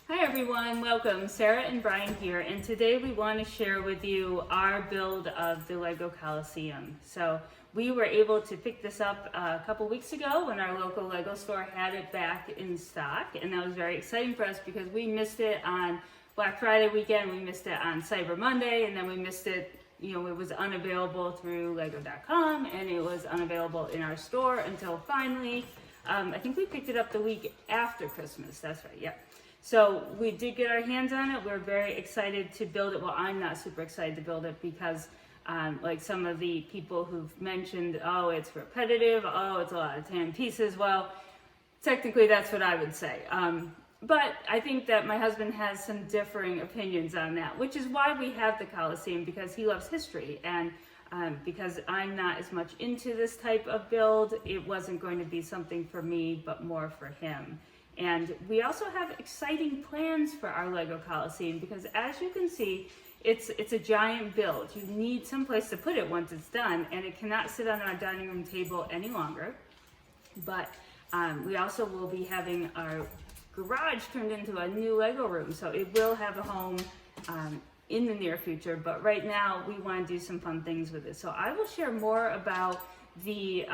Hi everyone, welcome. Sarah and Brian here, and today we want to share with you our build of the LEGO Coliseum. So we were able to pick this up a couple weeks ago when our local LEGO store had it back in stock, and that was very exciting for us because we missed it on Black Friday weekend, we missed it on Cyber Monday, and then we missed it, it was unavailable through lego.com, and it was unavailable in our store until finally, I think we picked it up the week after Christmas, that's right, yeah. So we did get our hands on it. We're very excited to build it. Well, I'm not super excited to build it because like some of the people who've mentioned, oh, it's repetitive, oh, it's a lot of 10 pieces. Well, technically that's what I would say. But I think that my husband has some differing opinions on that, which is why we have the Coliseum, because he loves history. And because I'm not as much into this type of build, it wasn't going to be something for me, but more for him. And we also have exciting plans for our LEGO Coliseum because, as you can see, it's a giant build. You need some place to put it once it's done, and it cannot sit on our dining room table any longer. But we also will be having our garage turned into a new LEGO room, so it will have a home in the near future. But right now, we want to do some fun things with it. So I will share more about the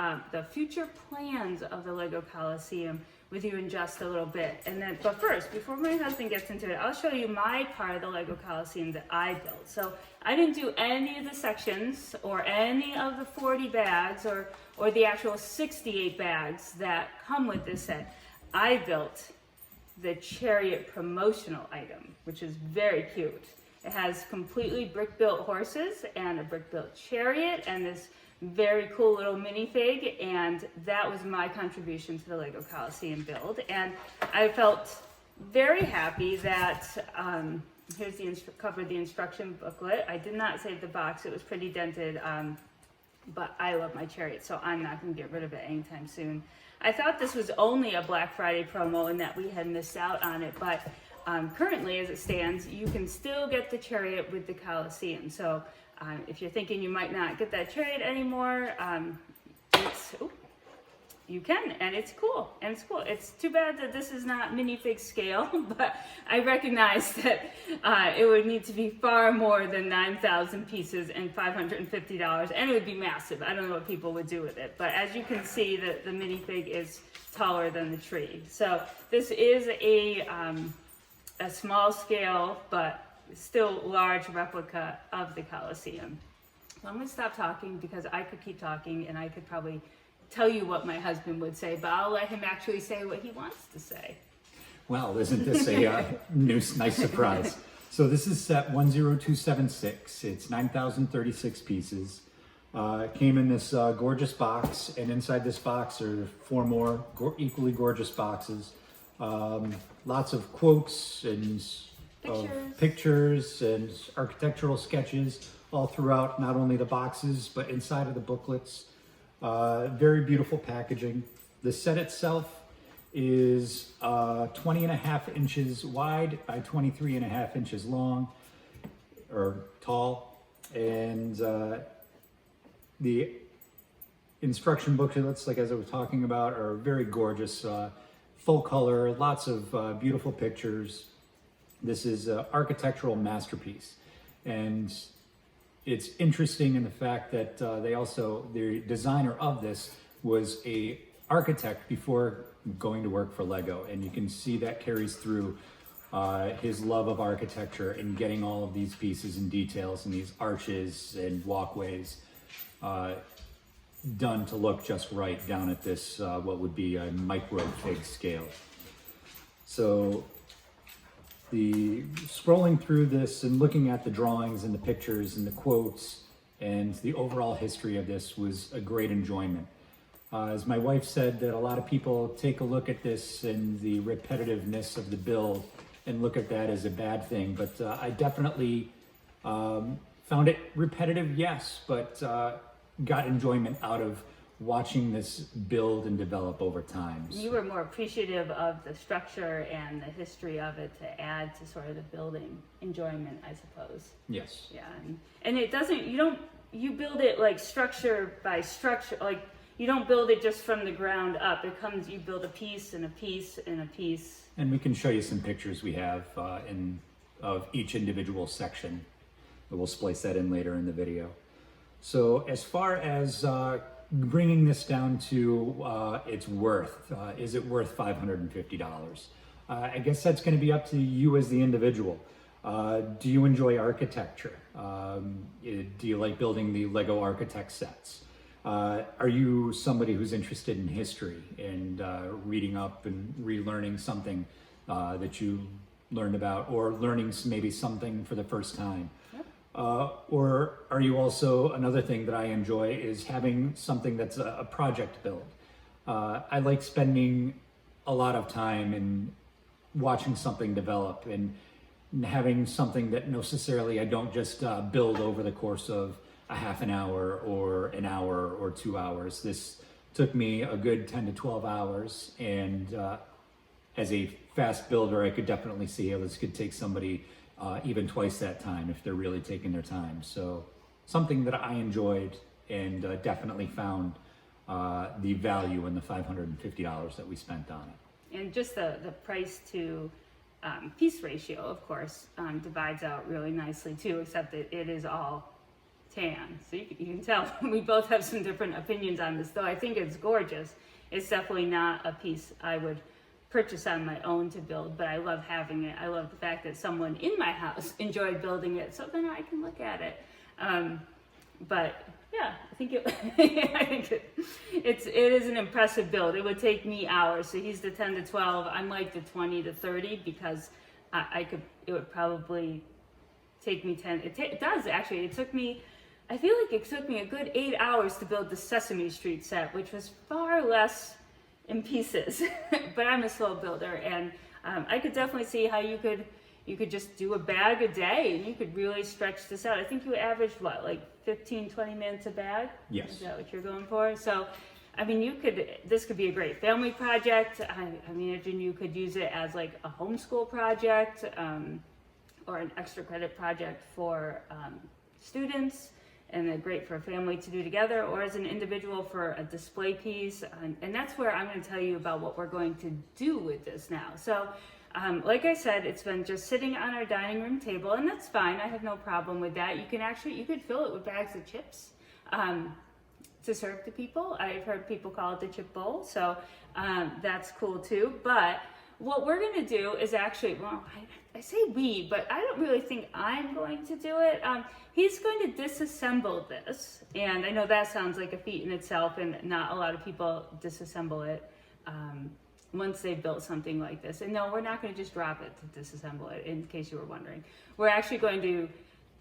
future plans of the LEGO Coliseum with you in just a little bit. But first, before my husband gets into it, I'll show you my part of the LEGO Coliseum that I built. So I didn't do any of the sections or any of the 40 bags or the actual 68 bags that come with this set. I built the chariot promotional item, which is very cute. It has completely brick-built horses and a brick-built chariot and this very cool little minifig, and that was my contribution to the LEGO Coliseum build. And I felt very happy that, here's the cover of the instruction booklet. I did not save the box, it was pretty dented, but I love my chariot, so I'm not going to get rid of it anytime soon. I thought this was only a Black Friday promo and that we had missed out on it, but currently, as it stands, you can still get the chariot with the Coliseum. So if you're thinking you might not get that chariot anymore, you can, and it's cool, It's too bad that this is not minifig scale, but I recognize that it would need to be far more than 9,000 pieces and $550, and it would be massive. I don't know what people would do with it, but as you can see, the minifig is taller than the tree. So this is a small scale, but still large replica of the Coliseum. So I'm going to stop talking because I could keep talking and I could probably tell you what my husband would say, but I'll let him actually say what he wants to say. Well, isn't this a nice surprise? So this is set 10276. It's 9,036 pieces. It came in this gorgeous box, and inside this box are 4 more equally gorgeous boxes. Lots of quotes and pictures and architectural sketches all throughout, not only the boxes, but inside of the booklets. Very beautiful packaging. The set itself is 20.5 inches wide by 23.5 inches long, or tall. And the instruction booklets, like as I was talking about, are very gorgeous. Full color, lots of beautiful pictures. This is an architectural masterpiece, and it's interesting in the fact that the designer of this was a architect before going to work for LEGO, and you can see that carries through his love of architecture and getting all of these pieces and details and these arches and walkways done to look just right down at this what would be a micro fig scale. So scrolling through this and looking at the drawings and the pictures and the quotes and the overall history of this was a great enjoyment. As my wife said, that a lot of people take a look at this and the repetitiveness of the build and look at that as a bad thing, but I definitely found it repetitive, yes, but got enjoyment out of watching this build and develop over time. You were more appreciative of the structure and the history of it to add to sort of the building enjoyment, I suppose. Yes. Yeah, and it doesn't, you build it like structure by structure, like you don't build it just from the ground up. It comes, you build a piece and a piece and a piece. And we can show you some pictures we have of each individual section. We'll splice that in later in the video. So as far as bringing this down to its worth, is it worth $550? I guess that's going to be up to you as the individual. Do you enjoy architecture? Do you like building the Lego architect sets? Are you somebody who's interested in history and reading up and relearning something that you learned about, or learning maybe something for the first time? Yep. Or are you also, another thing that I enjoy is having something that's a project build. I like spending a lot of time in watching something develop and having something that necessarily I don't just build over the course of a half an hour or an hour or 2 hours. This took me a good 10 to 12 hours, and as a fast builder, I could definitely see how this could take somebody even twice that time if they're really taking their time. So something that I enjoyed and definitely found the value in the $550 that we spent on it. And just the price to piece ratio, of course, divides out really nicely too, except that it is all tan. So you can tell we both have some different opinions on this, though I think it's gorgeous. It's definitely not a piece I would purchase on my own to build, but I love having it. I love the fact that someone in my house enjoyed building it, so then I can look at it. But yeah, I think it is an impressive build. It would take me hours. So he's the 10 to 12. I'm like the 20 to 30 because it would probably take me 10. It does actually. I feel like it took me a good 8 hours to build the Sesame Street set, which was far less in pieces. But I'm a slow builder, and I could definitely see how you could just do a bag a day and you could really stretch this out. I think you averaged what, like 15, 20 minutes a bag? Yes. Is that what you're going for? So, I mean, this could be a great family project. I imagine you could use it as like a homeschool project or an extra credit project for students, and they're great for a family to do together, or as an individual for a display piece. And that's where I'm going to tell you about what we're going to do with this now. So, like I said, it's been just sitting on our dining room table, and that's fine. I have no problem with that. You could fill it with bags of chips to serve to people. I've heard people call it the chip bowl, so that's cool too. But what we're going to do is actually, well, I say we, but I don't really think I'm going to do it. He's going to disassemble this, and I know that sounds like a feat in itself, and not a lot of people disassemble it once they've built something like this. And no, we're not going to just drop it to disassemble it, in case you were wondering. We're actually going to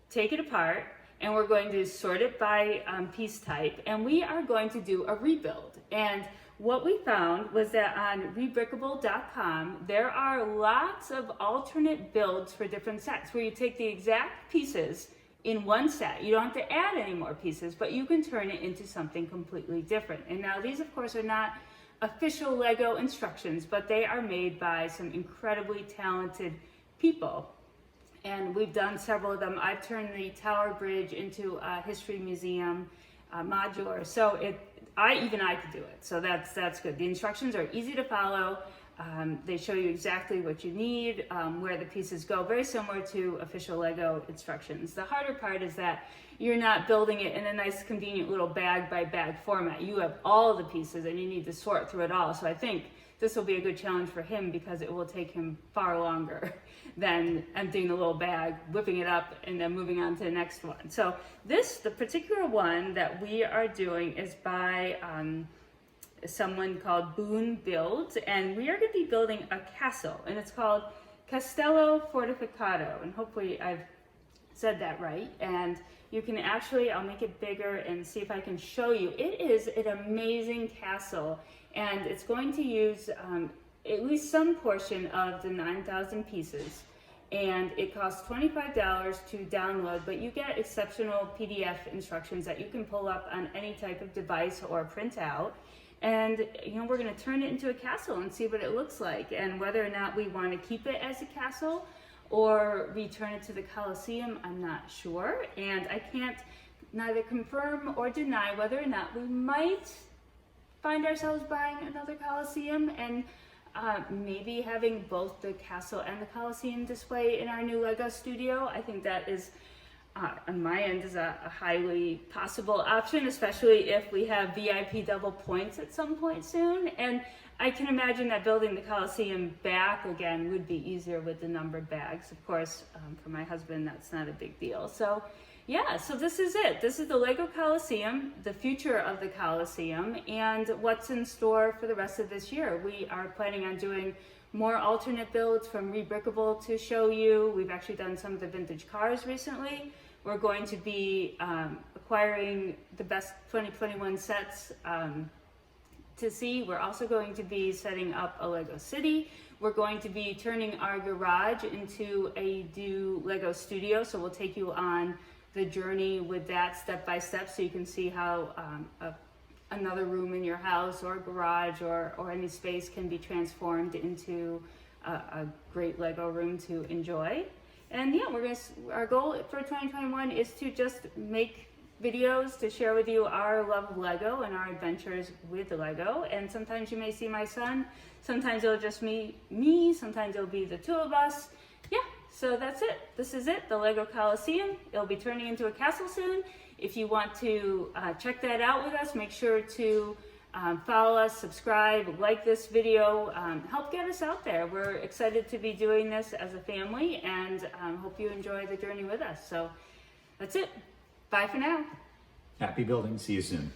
take it apart, and we're going to sort it by piece type, and we are going to do a rebuild. And what we found was that on rebrickable.com, there are lots of alternate builds for different sets where you take the exact pieces in one set. You don't have to add any more pieces, but you can turn it into something completely different. And now these, of course, are not official Lego instructions, but they are made by some incredibly talented people. And we've done several of them. I've turned the Tower Bridge into a history museum, modular. So I could do it. So that's good. The instructions are easy to follow. They show you exactly what you need, where the pieces go, very similar to official Lego instructions. The harder part is that you're not building it in a nice, convenient little bag by bag format. You have all the pieces and you need to sort through it all. So I think this will be a good challenge for him because it will take him far longer than emptying the little bag, whipping it up, and then moving on to the next one. So the particular one that we are doing is by someone called Boone Builds, and we are going to be building a castle, and it's called Castello Fortificato, and hopefully I've said that right. And you can actually, I'll make it bigger and see if I can show you. It is an amazing castle, and it's going to use at least some portion of the 9,000 pieces, and it costs $25 to download, but you get exceptional PDF instructions that you can pull up on any type of device or print out. And we're going to turn it into a castle and see what it looks like, and whether or not we want to keep it as a castle or return it to the Coliseum, I'm not sure. And I can't neither confirm or deny whether or not we might find ourselves buying another Coliseum and maybe having both the castle and the Coliseum display in our new LEGO studio. I think that is, on my end, is a highly possible option, especially if we have VIP double points at some point soon. And I can imagine that building the Coliseum back again would be easier with the numbered bags. Of course, for my husband, that's not a big deal. So yeah, so this is it. This is the LEGO Coliseum, the future of the Coliseum, and what's in store for the rest of this year. We are planning on doing more alternate builds from Rebrickable to show you. We've actually done some of the vintage cars recently. We're going to be acquiring the best 2021 sets to see. We're also going to be setting up a LEGO City. We're going to be turning our garage into a new LEGO studio, so we'll take you on the journey with that step by step, so you can see how another room in your house or garage or any space can be transformed into a great LEGO room to enjoy. And yeah, our goal for 2021 is to just make videos to share with you our love of LEGO and our adventures with the LEGO. And sometimes you may see my son, sometimes it'll just me, sometimes it'll be the two of us. Yeah, so that's it. This is it, the LEGO Coliseum. It'll be turning into a castle soon. If you want to check that out with us, make sure to follow us, subscribe, like this video, help get us out there. We're excited to be doing this as a family, and hope you enjoy the journey with us. So that's it. Bye for now. Happy building. See you soon.